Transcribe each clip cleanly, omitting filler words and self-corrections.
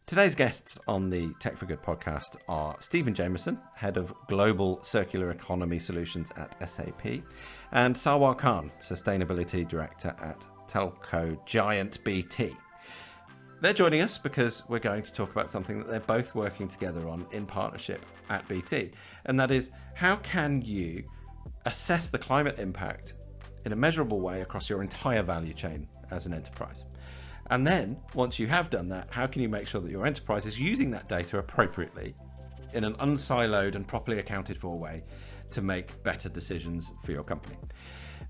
Today's guests on the Tech for Good podcast are Stephen Jamieson, Head of Global Circular Economy Solutions at SAP, and Sarwar Khan, Sustainability Director at telco giant BT. They're joining us because we're going to talk about something that they're both working together on in partnership at BT, and that is how can you assess the climate impact in a measurable way across your entire value chain as an enterprise. And then, once you have done that, how can you make sure that your enterprise is using that data appropriately in an unsiloed and properly accounted for way to make better decisions for your company?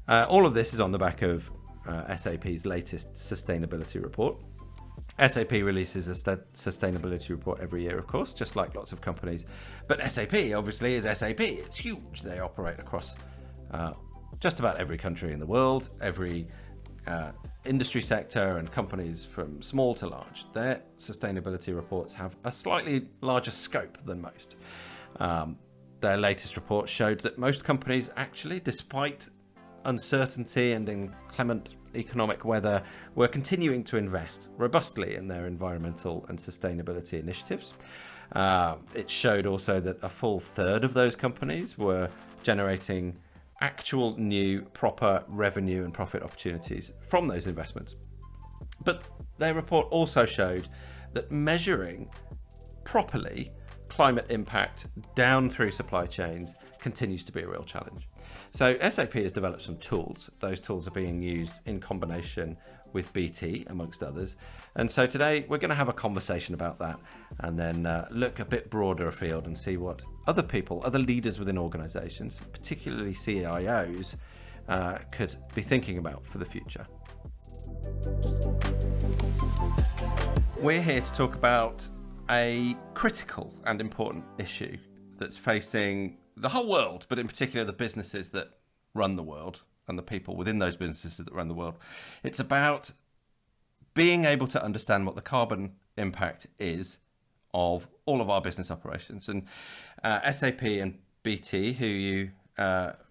All of this is on the back of SAP's latest sustainability report. SAP releases a sustainability report every year, of course, just like lots of companies. But SAP, obviously, is SAP. It's huge. They operate across just about every country in the world, every industry sector, and companies from small to large. Their sustainability reports have a slightly larger scope than most. Their latest report showed that most companies actually, despite uncertainty and inclement economic weather, were continuing to invest robustly in their environmental and sustainability initiatives. It showed also that a full third of those companies were generating actual new proper revenue and profit opportunities from those investments. But their report also showed that measuring properly climate impact down through supply chains continues to be a real challenge. So SAP has developed some tools. Those tools are being used in combination with BT, amongst others. And so today we're going to have a conversation about that and then look a bit broader afield and see what other people, other leaders within organizations, particularly CIOs, could be thinking about for the future. We're here to talk about a critical and important issue that's facing the whole world, but in particular the businesses that run the world and the people within those businesses that run the world. It's about being able to understand what the carbon impact is of all of our business operations. And SAP and BT, who you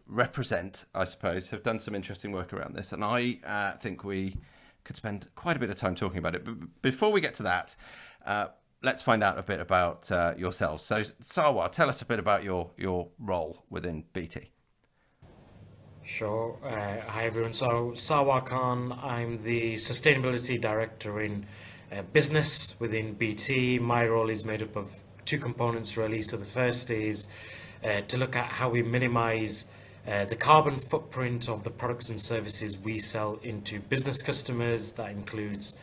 represent, I suppose, have done some interesting work around this. And I think we could spend quite a bit of time talking about it. But before we get to that, let's find out a bit about yourselves. So Sarwar, tell us a bit about your role within BT. Sure. Hi, everyone. So Sarwar Khan, I'm the Sustainability Director in business within BT. My role is made up of two components, really. So the first is to look at how we minimize the carbon footprint of the products and services we sell into business customers. That includes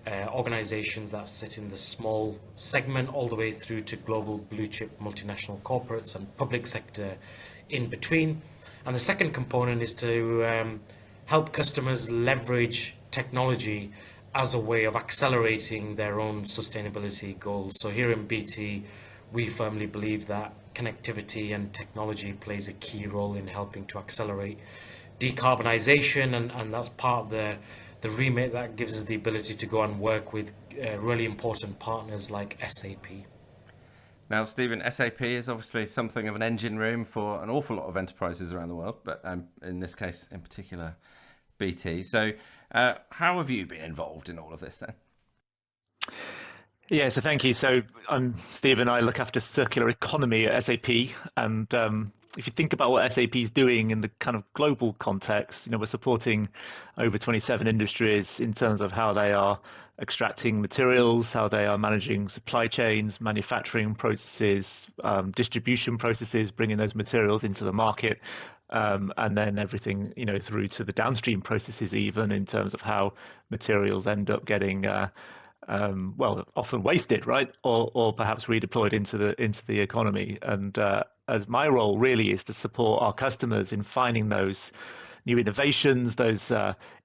organizations that sit in the small segment all the way through to global blue chip multinational corporates and public sector in between. And the second component is to help customers leverage technology as a way of accelerating their own sustainability goals. So here in BT, we firmly believe that connectivity and technology plays a key role in helping to accelerate decarbonization, and that's part of the remit that gives us the ability to go and work with really important partners like SAP. Now, Stephen, SAP is obviously something of an engine room for an awful lot of enterprises around the world, but in this case, in particular, BT. So how have you been involved in all of this then? Yeah, so thank you. So I'm Stephen. I look after circular economy at SAP. And if you think about what SAP is doing in the kind of global context, we're supporting over 27 industries in terms of how they are extracting materials, how they are managing supply chains, manufacturing processes, distribution processes, bringing those materials into the market, and then everything, through to the downstream processes, even in terms of how materials end up getting, often wasted, right, or perhaps redeployed into the economy. And as my role really is to support our customers in finding those new innovations, those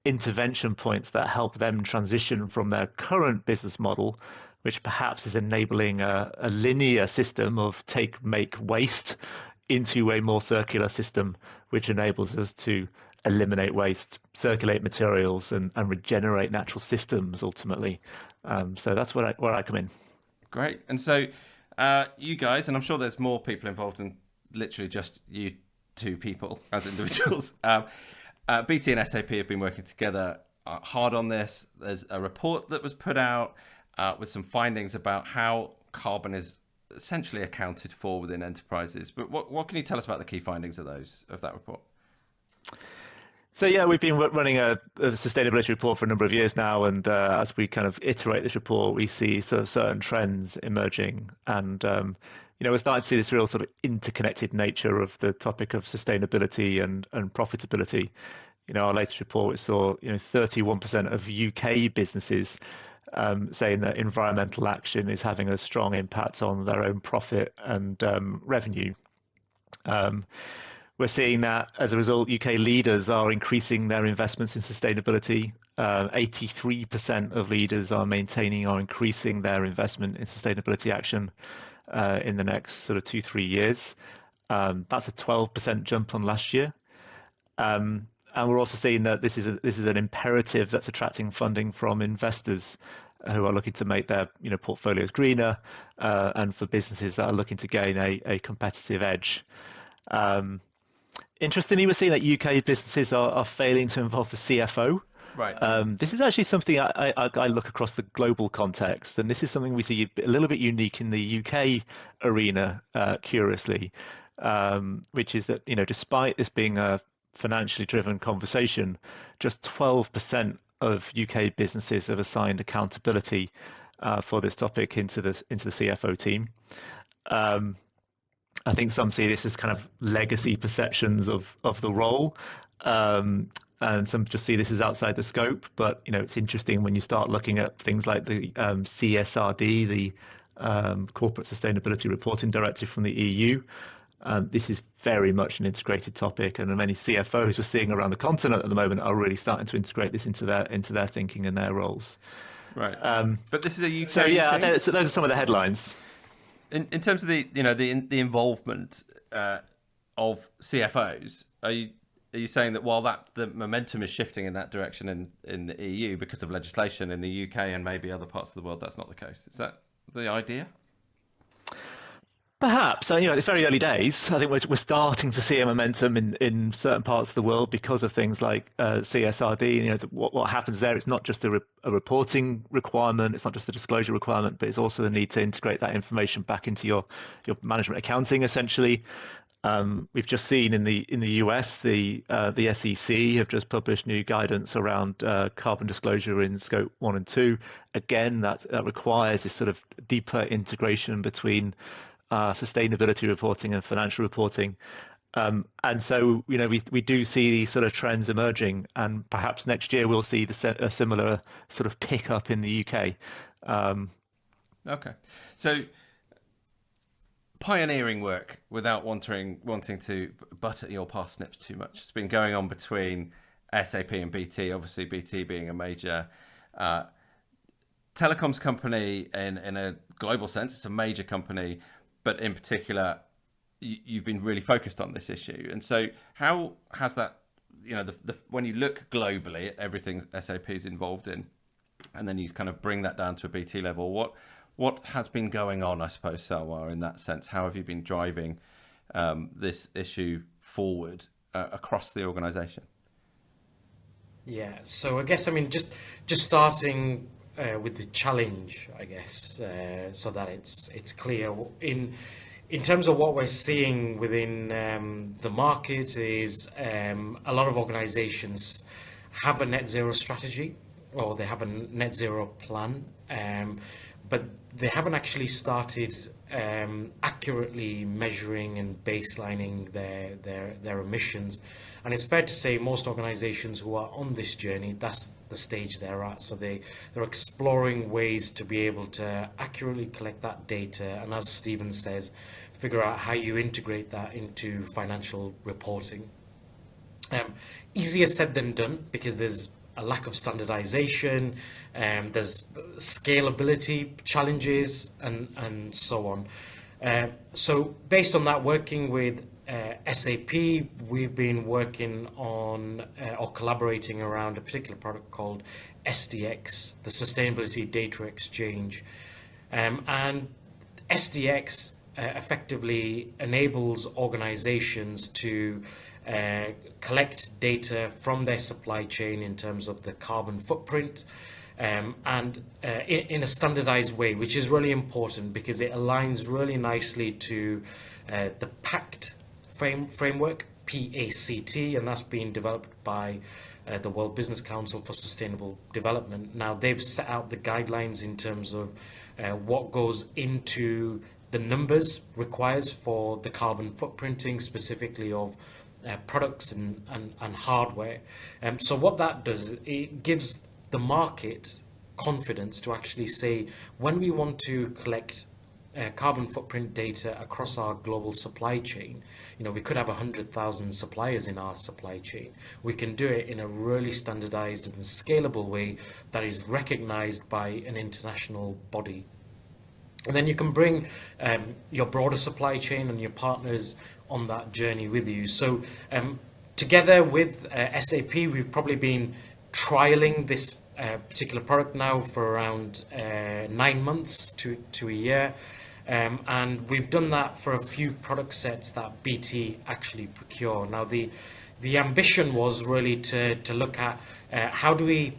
intervention points that help them transition from their current business model, which perhaps is enabling a linear system of take, make, waste, into a more circular system, which enables us to eliminate waste, circulate materials, and regenerate natural systems ultimately. So that's where I come in. Great. And so you guys, and I'm sure there's more people involved than literally just you two people as individuals. BT and SAP have been working together hard on this. There's a report that was put out. with some findings about how carbon is essentially accounted for within enterprises. But what can you tell us about the key findings of that report? So yeah, we've been running a sustainability report for a number of years now, and as we kind of iterate this report, we see sort of certain trends emerging, and we're starting to see this real sort of interconnected nature of the topic of sustainability and profitability. Our latest report saw 31% of UK businesses saying that environmental action is having a strong impact on their own profit and revenue. We're seeing that as a result, UK leaders are increasing their investments in sustainability. 83% of leaders are maintaining or increasing their investment in sustainability action in the next sort of 2-3 years. That's a 12% jump on last year. And we're also seeing that this is an imperative that's attracting funding from investors who are looking to make their portfolios greener, and for businesses that are looking to gain a competitive edge. Interestingly, we're seeing that UK businesses are failing to involve the CFO. Right. This is actually something I look across the global context, and this is something we see a little bit unique in the UK arena, curiously, which is that despite this being a financially driven conversation, just 12% of UK businesses have assigned accountability for this topic into the CFO team. I think some see this as kind of legacy perceptions of the role, and some just see this as outside the scope. But it's interesting when you start looking at things like the CSRD, the Corporate Sustainability Reporting Directive from the EU. This is very much an integrated topic, and many CFOs we're seeing around the continent at the moment are really starting to integrate this into their thinking and their roles. Right. But this is a UK So yeah, thing? so those are some of the headlines. In terms of the involvement of CFOs, are you saying that while the momentum is shifting in that direction in the EU because of legislation, in the UK and maybe other parts of the world, that's not the case? Is that the idea? Perhaps. It's very early days. I think we're starting to see a momentum in certain parts of the world because of things like CSRD. What happens there, it's not just a reporting requirement, it's not just a disclosure requirement, but it's also the need to integrate that information back into your management accounting, essentially. We've just seen in the US, the SEC have just published new guidance around carbon disclosure in scope 1 and 2. Again, that requires this sort of deeper integration between sustainability reporting and financial reporting. And so, we do see these sort of trends emerging, and perhaps next year we'll see a similar sort of pickup in the UK. Okay. So pioneering work without wanting to butt at your parsnips too much. It's been going on between SAP and BT, obviously BT being a major telecoms company in a global sense. It's a major company, but in particular, you've been really focused on this issue. And so how has that, when you look globally at everything SAP is involved in, and then you kind of bring that down to a BT level, what has been going on, I suppose, Sarwar, in that sense? How have you been driving this issue forward across the organisation? Yeah, so I guess, just starting with the challenge, I guess, so that it's clear. In terms of what we're seeing within the market is a lot of organizations have a net zero strategy, or they have a net zero plan, but they haven't actually started accurately measuring and baselining their emissions. And it's fair to say most organizations who are on this journey, that's the stage they're at. So they're exploring ways to be able to accurately collect that data, and as Stephen says, figure out how you integrate that into financial reporting. Easier said than done, because there's a lack of standardization, there's scalability challenges, and so on. So based on that, working with SAP, we've been working on or collaborating around a particular product called SDX, the Sustainability Data Exchange. And SDX effectively enables organizations to collect data from their supply chain in terms of the carbon footprint, in a standardized way, which is really important because it aligns really nicely to the PACT framework, PACT, and that's been developed by the World Business Council for Sustainable Development. Now, they've set out the guidelines in terms of what goes into the numbers requires for the carbon footprinting, specifically of products and hardware. So what that does, it gives the market confidence to actually say, when we want to collect carbon footprint data across our global supply chain, we could have 100,000 suppliers in our supply chain. We can do it in a really standardized and scalable way that is recognized by an international body. And then you can bring your broader supply chain and your partners on that journey with you. So together with SAP, we've probably been trialing this particular product now for around 9 months to a year. And we've done that for a few product sets that BT actually procure. Now, the ambition was really to look at how do we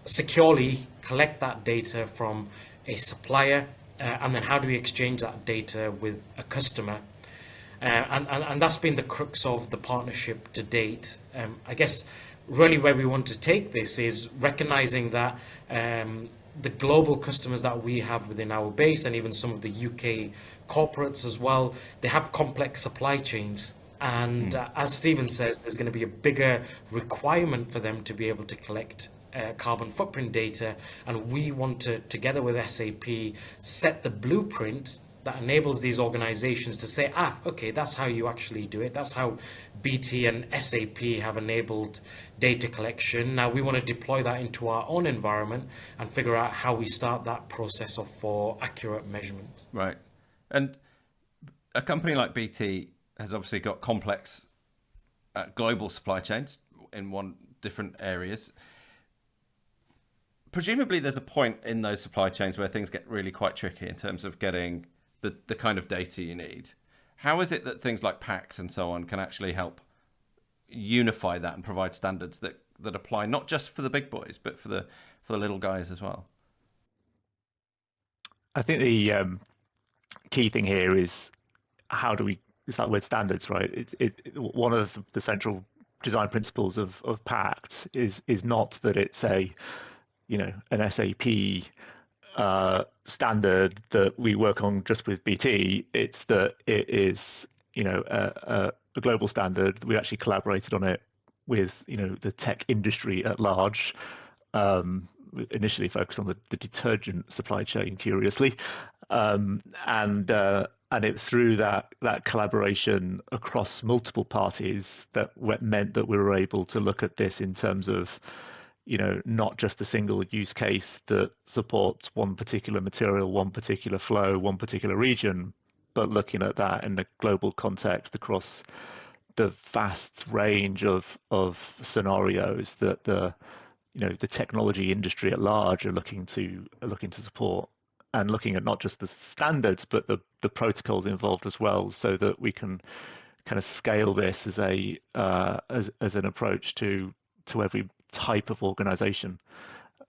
securely collect that data from a supplier, and then how do we exchange that data with a customer. And that's been the crux of the partnership to date. I guess really where we want to take this is recognizing that the global customers that we have within our base, and even some of the UK corporates as well, they have complex supply chains. And as Stephen says, there's going to be a bigger requirement for them to be able to collect carbon footprint data. And we want to, together with SAP, set the blueprint that enables these organizations to say, okay, that's how you actually do it. That's how BT and SAP have enabled data collection. Now we want to deploy that into our own environment and figure out how we start that process for accurate measurement. Right. And a company like BT has obviously got complex global supply chains in different areas. Presumably there's a point in those supply chains where things get really quite tricky in terms of getting the kind of data you need. How is it that things like PACT and so on can actually help unify that and provide standards that apply not just for the big boys, but for the little guys as well? I think the key thing here is how do we start with standards, right? One of the central design principles of PACT is not that it's an SAP standard that we work on just with BT. It's that it is a global standard. We actually collaborated on it with the tech industry at large. Initially focused on the detergent supply chain, curiously, and it's through that collaboration across multiple parties that meant that we were able to look at this in terms of not just a single use case that supports one particular material, one particular flow, one particular region, but looking at that in the global context across the vast range of scenarios that the technology industry at large are looking to support, and looking at not just the standards but the protocols involved as well, so that we can kind of scale this as an approach to every type of organization.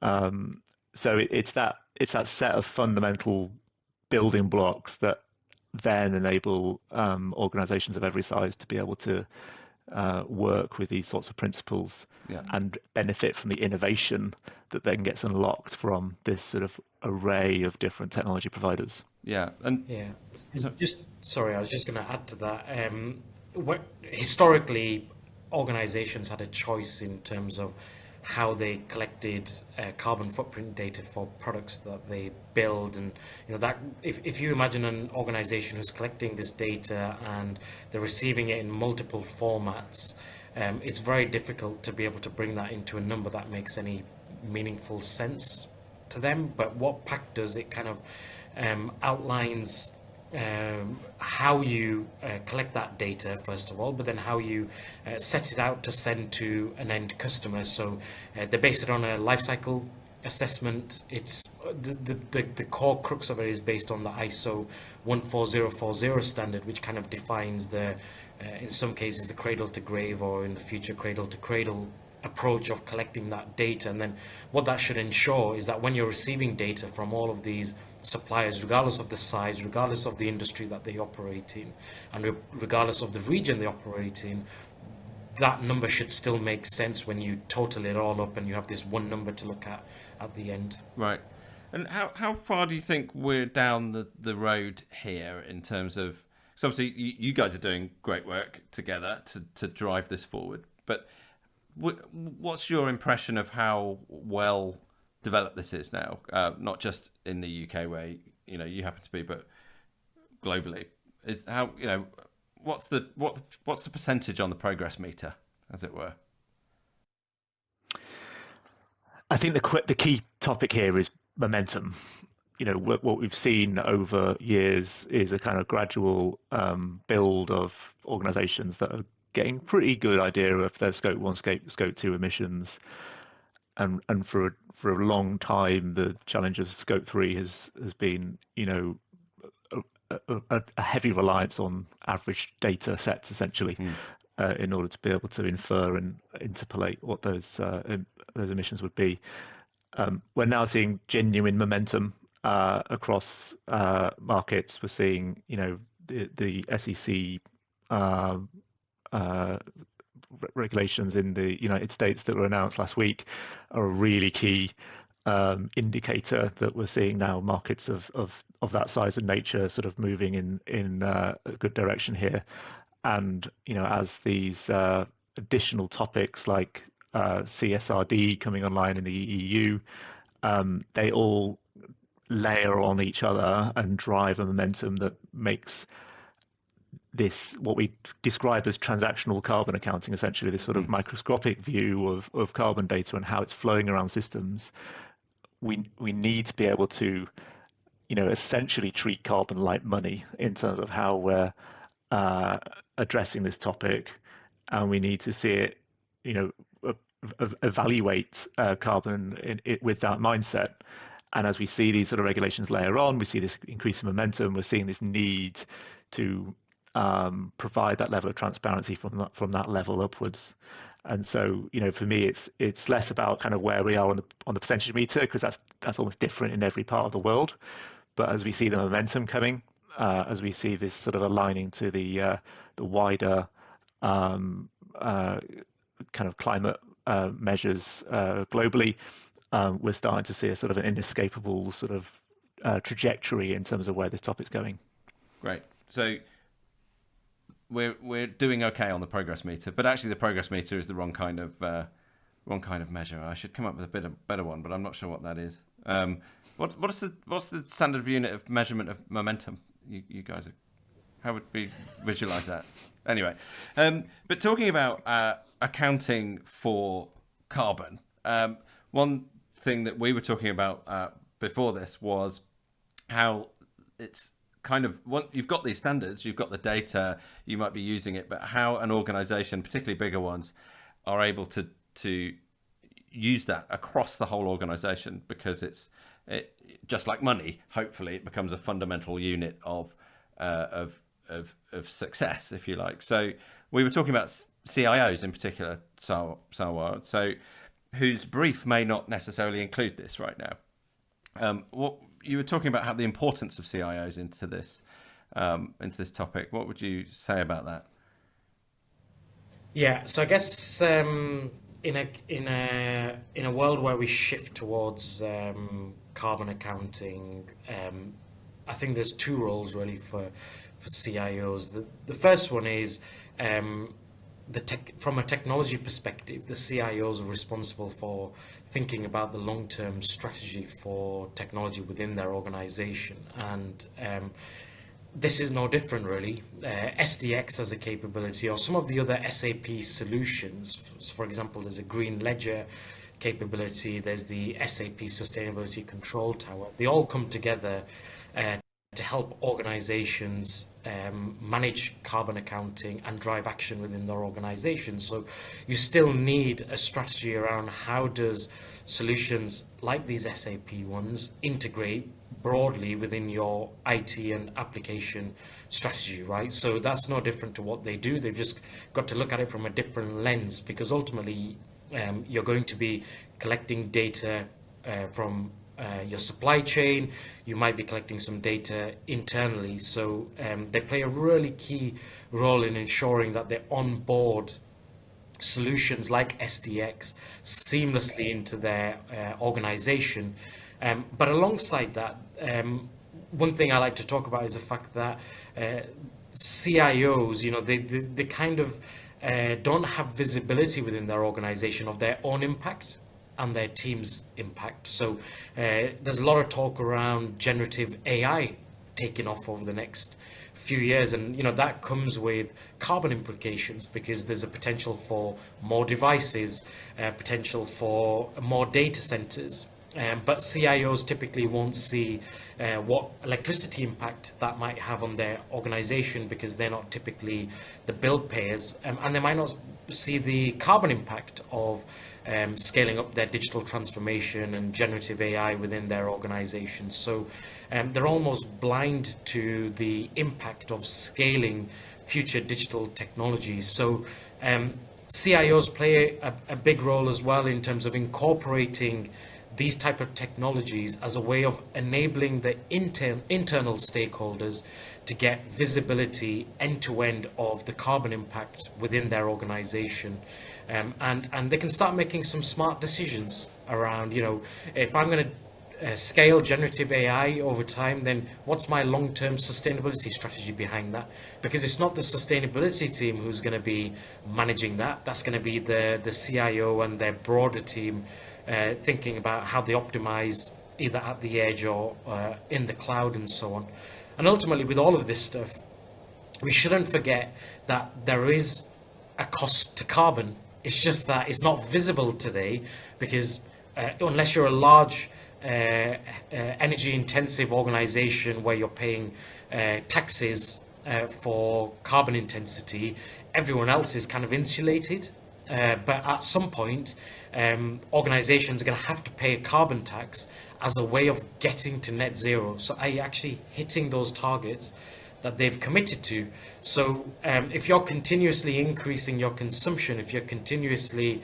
So it's that set of fundamental building blocks that then enable organizations of every size to be able to work with these sorts of principles and benefit from the innovation that then gets unlocked from this sort of array of different technology providers. I was just going to add to that. Historically, organizations had a choice in terms of how they collected carbon footprint data for products that they build, and that if you imagine an organization who's collecting this data and they're receiving it in multiple formats, it's very difficult to be able to bring that into a number that makes any meaningful sense to them. But what PACT does, it kind of outlines how you collect that data, first of all, but then how you set it out to send to an end customer. So they base it on a life cycle assessment. It's the core crux of it is based on the ISO 14040 standard, which kind of defines in some cases, the cradle to grave, or in the future, cradle to cradle approach of collecting that data. And then what that should ensure is that when you're receiving data from all of these suppliers, regardless of the size, regardless of the industry that they operate in, and regardless of the region they operate in, that number should still make sense when you total it all up and you have this one number to look at the end. Right. And how far do you think we're down the road here in terms of, so obviously you guys are doing great work together to drive this forward, but what's your impression of how well developed this is now? Not just in the UK where you happen to be, but globally. Is how what's the percentage on the progress meter, as it were? I think the key topic here is momentum. What we've seen over years is a kind of gradual build of organizations that are getting pretty good idea of their scope 1, scope 2 emissions, and for a long time the challenge of scope 3 has been a heavy reliance on average data sets essentially in order to be able to infer and interpolate what those emissions would be. We're now seeing genuine momentum across markets. We're seeing the SEC regulations in the United States that were announced last week are a really key indicator that we're seeing now markets of that size and nature sort of moving in a good direction here. And as these additional topics like CSRD coming online in the EU, they all layer on each other and drive a momentum that makes this what we describe as transactional carbon accounting, essentially this sort of microscopic view of carbon data and how it's flowing around systems. We need to be able to essentially treat carbon like money in terms of how we're addressing this topic, and we need to see it evaluate carbon with that mindset. And as we see these sort of regulations layer on, we see this increasing momentum. We're seeing this need to provide that level of transparency from that level upwards. And so, for me, it's less about kind of where we are on the percentage meter, because that's almost different in every part of the world. But as we see the momentum coming, as we see this sort of aligning to the wider kind of climate measures globally, we're starting to see a sort of an inescapable sort of trajectory in terms of where this topic's going. Great. So we're doing okay on the progress meter, but actually the progress meter is the wrong kind of measure. I should come up with a better one, but I'm not sure what that is. What's the standard unit of measurement of momentum? You guys how would we visualize that? Anyway, but talking about accounting for carbon, one thing that we were talking about before this was how it's kind of, you've got these standards, you've got the data, you might be using it, but how an organization, particularly bigger ones, are able to use that across the whole organization, because it just like money, hopefully it becomes a fundamental unit of success, if you like. So we were talking about CIOs in particular, Sarwar, so whose brief may not necessarily include this right now. What you were talking about, how the importance of CIOs into this topic. What would you say about that? Yeah, so I guess in a world where we shift towards carbon accounting, I think there's two roles really for CIOs. The first one is from a technology perspective, the CIOs are responsible for thinking about the long-term strategy for technology within their organization, and this is no different really. SDX as a capability, or some of the other SAP solutions, for example, there's a Green Ledger capability, there's the SAP Sustainability Control Tower. They all come together to help organizations manage carbon accounting and drive action within their organizations. So you still need a strategy around how does solutions like these SAP ones integrate broadly within your IT and application strategy, right? So that's no different to what they do. They've just got to look at it from a different lens, because ultimately You're going to be collecting data from your supply chain. You might be collecting some data internally. So they play a really key role in ensuring that they onboard solutions like SDX seamlessly into their organization. But alongside that, one thing I like to talk about is the fact that CIOs, they kind of don't have visibility within their organization of their own impact and their team's impact. So there's a lot of talk around generative AI taking off over the next few years, and that comes with carbon implications, because there's a potential for more devices, potential for more data centers, but CIOs typically won't see what electricity impact that might have on their organization, because they're not typically the bill payers, and they might not see the carbon impact of scaling up their digital transformation and generative AI within their organizations. So they're almost blind to the impact of scaling future digital technologies. So CIOs play a big role as well in terms of incorporating these type of technologies as a way of enabling the internal stakeholders to get visibility end-to-end of the carbon impact within their organization. And they can start making some smart decisions around, if I'm going to scale generative AI over time, then what's my long-term sustainability strategy behind that? Because it's not the sustainability team who's going to be managing that. That's going to be the CIO and their broader team, thinking about how they optimize either at the edge or in the cloud and so on. And ultimately, with all of this stuff, we shouldn't forget that there is a cost to carbon. It's just that it's not visible today, because unless you're a large energy intensive organization where you're paying taxes for carbon intensity, everyone else is kind of insulated. But at some point, organizations are going to have to pay a carbon tax as a way of getting to net zero. So are you actually hitting those targets that they've committed to? So if you're continuously increasing your consumption, if you're continuously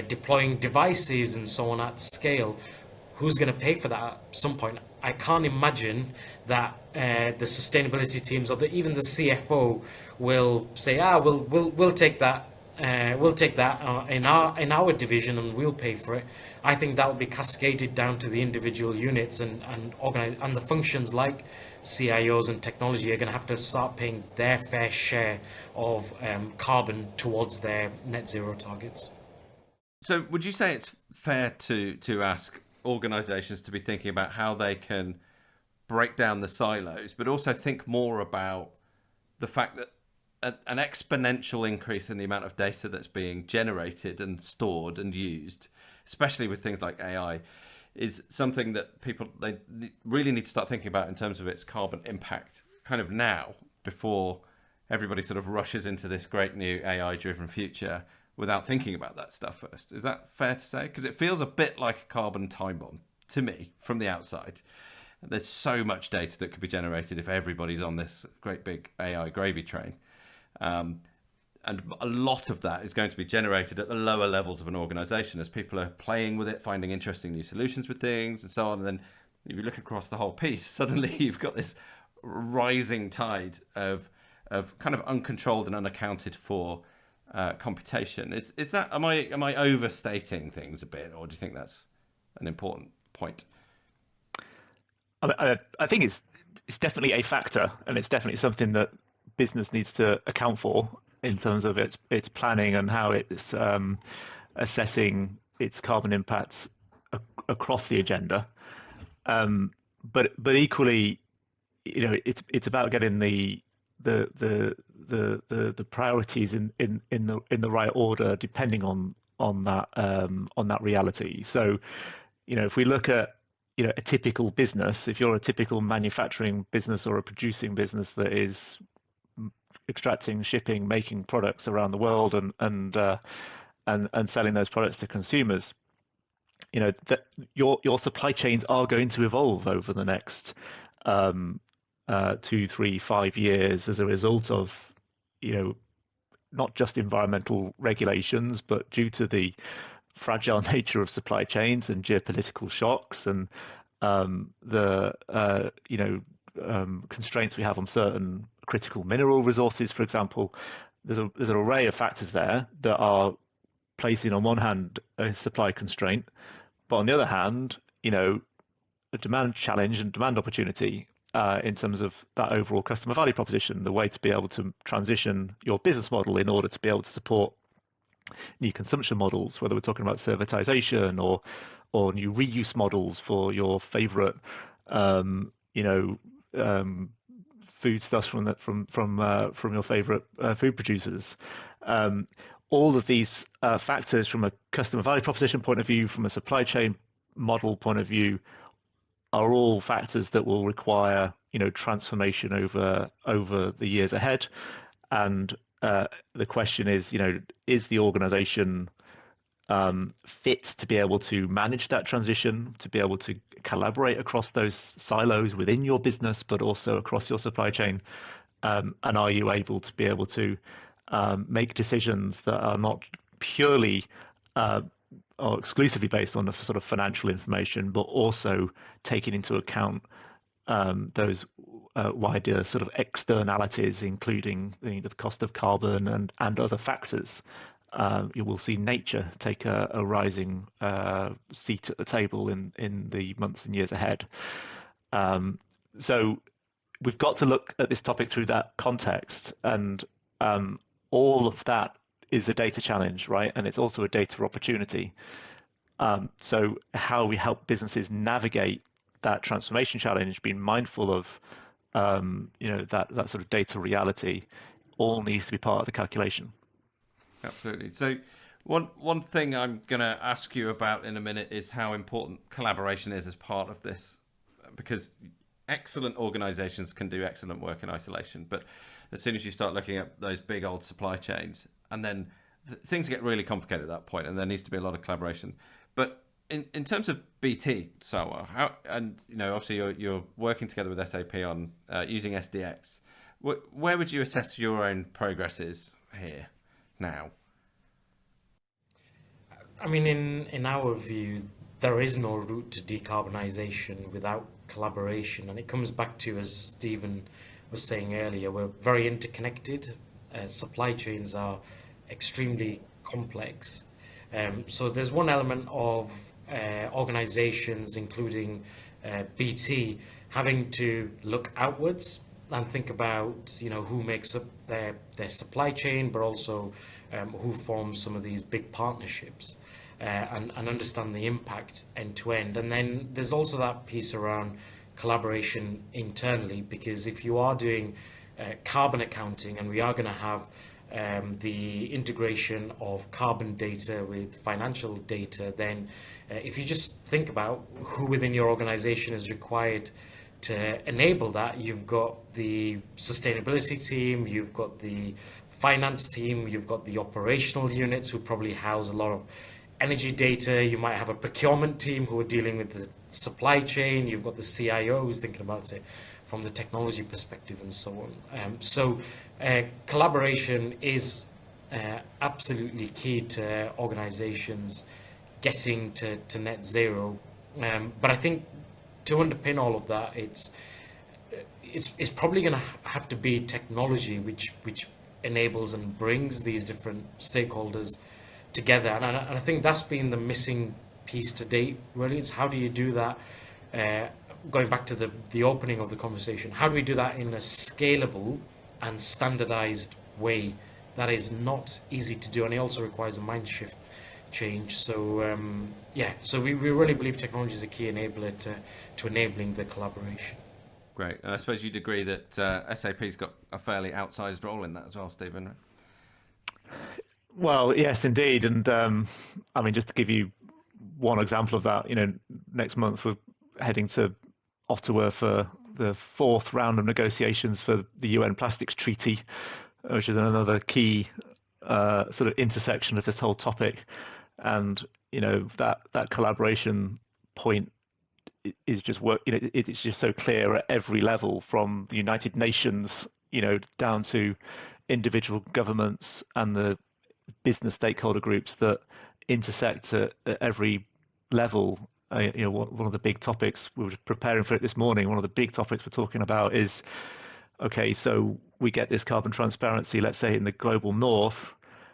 deploying devices and so on at scale, who's going to pay for that at some point? I can't imagine that the sustainability teams or even the CFO will say, we'll take that. We'll take that in our division and we'll pay for it. I think that will be cascaded down to the individual units, and the functions like CIOs and technology are going to have to start paying their fair share of carbon towards their net zero targets. So would you say it's fair to ask organizations to be thinking about how they can break down the silos, but also think more about the fact that an exponential increase in the amount of data that's being generated and stored and used, especially with things like AI, is something that they really need to start thinking about in terms of its carbon impact kind of now, before everybody sort of rushes into this great new AI driven future without thinking about that stuff first. Is that fair to say? Because it feels a bit like a carbon time bomb to me from the outside. There's so much data that could be generated if everybody's on this great big AI gravy train. And a lot of that is going to be generated at the lower levels of an organization as people are playing with it, finding interesting new solutions with things and so on. And then if you look across the whole piece, suddenly you've got this rising tide of kind of uncontrolled and unaccounted for computation. Is that, am I overstating things a bit, or do you think that's an important point? I think it's definitely a factor, and it's definitely something that business needs to account for in terms of its planning and how it's assessing its carbon impacts across the agenda. But equally, it's about getting the priorities in the right order, depending on that reality. So, if we look at a typical business, if you're a typical manufacturing business or a producing business that is extracting, shipping, making products around the world and selling those products to consumers, that your supply chains are going to evolve over the next 2, 3, 5 years as a result of not just environmental regulations, but due to the fragile nature of supply chains and geopolitical shocks and the constraints we have on certain critical mineral resources, for example. There's an array of factors there that are placing, on one hand, a supply constraint, but on the other hand, a demand challenge and demand opportunity in terms of that overall customer value proposition, the way to be able to transition your business model in order to be able to support new consumption models, whether we're talking about servitization or new reuse models for your favorite, foodstuffs from your favorite food producers. All of these factors, from a customer value proposition point of view, from a supply chain model point of view, are all factors that will require transformation over the years ahead. And the question is the organization fit to be able to manage that transition, to be able to collaborate across those silos within your business, but also across your supply chain? And are you able to be able to make decisions that are not purely or exclusively based on the sort of financial information, but also taking into account those wider sort of externalities, including the cost of carbon and other factors? You will see nature take a rising seat at the table in the months and years ahead. So we've got to look at this topic through that context, and all of that is a data challenge, right? And it's also a data opportunity. So how we help businesses navigate that transformation challenge, being mindful of that sort of data reality, all needs to be part of the calculation. Absolutely. So one thing I'm going to ask you about in a minute is how important collaboration is as part of this, because excellent organizations can do excellent work in isolation, but as soon as you start looking at those big old supply chains, and then things get really complicated at that point, and there needs to be a lot of collaboration. But in terms of BT, Sarwar, obviously you're working together with SAP on using SDX. Where would you assess your own progress is here now? I mean, in our view, there is no route to decarbonisation without collaboration, and it comes back to, as Stephen was saying earlier, we're very interconnected. Supply chains are extremely complex. So there's one element of organizations, including BT, having to look outwards and think about who makes up their supply chain, but also who forms some of these big partnerships, and understand the impact end to end. And then there's also that piece around collaboration internally, because if you are doing carbon accounting, and we are going to have the integration of carbon data with financial data, then if you just think about who within your organization is required to enable that, you've got the sustainability team, you've got the finance team, you've got the operational units who probably house a lot of energy data, you might have a procurement team who are dealing with the supply chain, you've got the CIO who's thinking about it from the technology perspective, and so on. So collaboration is absolutely key to organizations getting to net zero. But I think to underpin all of that, it's probably going to have to be technology which enables and brings these different stakeholders together. And I think that's been the missing piece to date, really. It's how do you do that? Going back to the opening of the conversation, how do we do that in a scalable and standardized way? That is not easy to do, and it also requires a mind shift change. So so we really believe technology is a key enabler to enabling the collaboration. Great. And I suppose you'd agree that SAP's got a fairly outsized role in that as well, Stephen, right? Well, yes, indeed. And I mean, just to give you one example of that, next month we're heading to Ottawa for the fourth round of negotiations for the UN Plastics Treaty, which is another key sort of intersection of this whole topic. And that collaboration point is just it's just so clear at every level, from the United Nations, down to individual governments and the business stakeholder groups, that intersect at every level. One of the big topics we were preparing for it this morning. One of the big topics we're talking about is, okay, so we get this carbon transparency, let's say in the global north.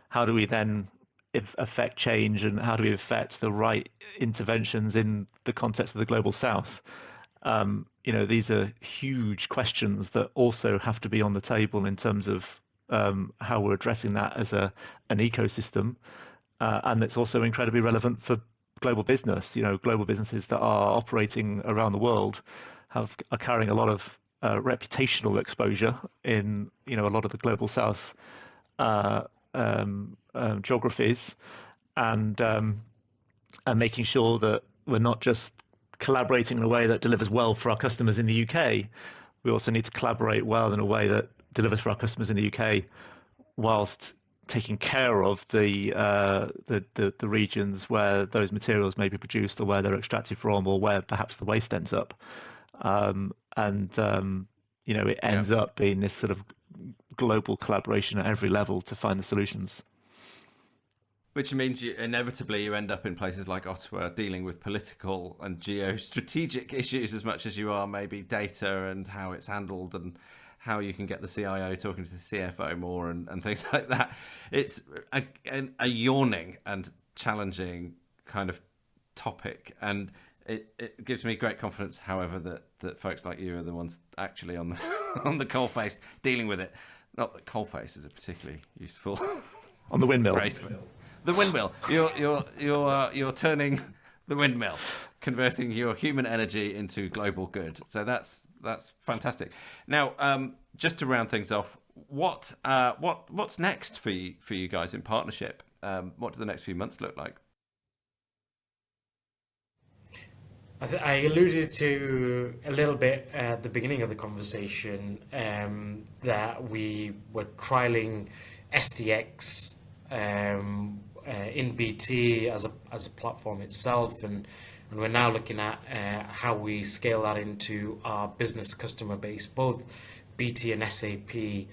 How do we then affect change, and how do we affect the right interventions in the context of the global south? These are huge questions that also have to be on the table in terms of how we're addressing that as an ecosystem. And it's also incredibly relevant for global business. Global businesses that are operating around the world are carrying a lot of reputational exposure in a lot of the global south geographies, and making sure that we're not just collaborating in a way that delivers well for our customers in the UK. We also need to collaborate well in a way that delivers for our customers in the UK, whilst taking care of the regions where those materials may be produced, or where they're extracted from, or where perhaps the waste ends up. It ends up being this sort of global collaboration at every level to find the solutions. Which means you end up in places like Ottawa dealing with political and geostrategic issues as much as you are maybe data and how it's handled, and how you can get the CIO talking to the CFO more, and things like that. It's a yawning and challenging kind of topic, and it gives me great confidence, however, that folks like you are the ones actually on the on the coalface dealing with it. Not that coalface is a particularly useful on the windmill phrase. The windmill. You're turning the windmill, converting your human energy into global good. So that's fantastic. Now, just to round things off, what's next for you guys in partnership? What do the next few months look like? I alluded to a little bit at the beginning of the conversation that we were trialing SDX in BT as a platform itself, and we're now looking at how we scale that into our business customer base, both BT and SAP.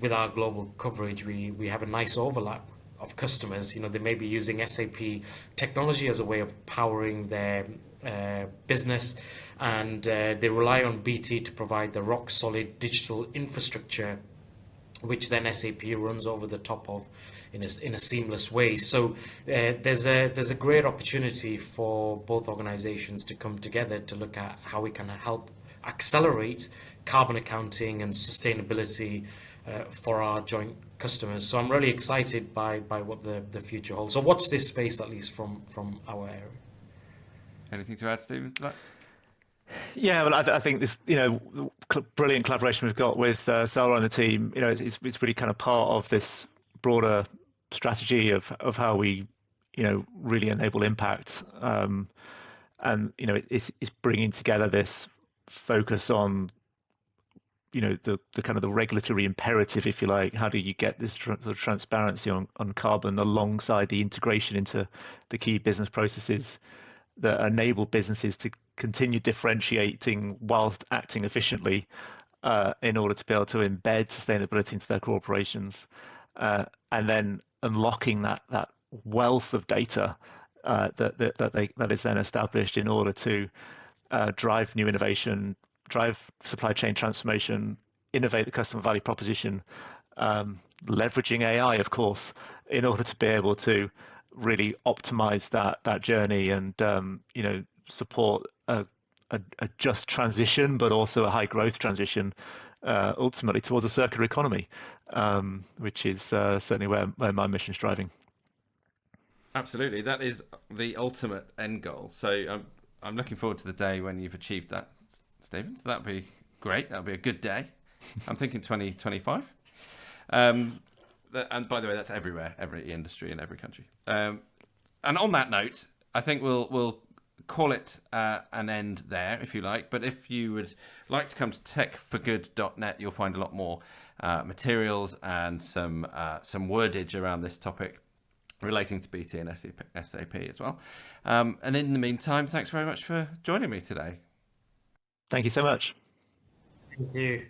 With our global coverage, we have a nice overlap of customers. They may be using SAP technology as a way of powering their business, and they rely on BT to provide the rock solid digital infrastructure, which then SAP runs over the top of in a seamless way. So there's a great opportunity for both organizations to come together to look at how we can help accelerate carbon accounting and sustainability for our joint customers. So I'm really excited by what the future holds. So watch this space, at least from our area. Anything to add, Stephen, to that? Yeah, well, I think this, brilliant collaboration we've got with Sarwar and the team. It's really kind of part of this broader strategy of how we, really enable impact. It's bringing together this focus on, the kind of the regulatory imperative, if you like. How do you get this sort of transparency on carbon, alongside the integration into the key business processes that enable businesses to continue differentiating whilst acting efficiently, in order to be able to embed sustainability into their corporations, and then unlocking that wealth of data that is then established in order to drive new innovation, drive supply chain transformation, innovate the customer value proposition, leveraging AI, of course, in order to be able to really optimize that journey, and support a just transition, but also a high growth transition, ultimately towards a circular economy, which is certainly where my mission is driving. Absolutely, that is the ultimate end goal. So I'm looking forward to the day when you've achieved that, Stephen. So that'll be great. That'll be a good day. I'm thinking 2025. And by the way, that's everywhere, every industry in every country. And on that note, I think we'll call it an end there, if you like. But if you would like to come to techforgood.net, you'll find a lot more materials and some wordage around this topic relating to BT and SAP as well. And in the meantime, thanks very much for joining me today. Thank you so much. Thank you.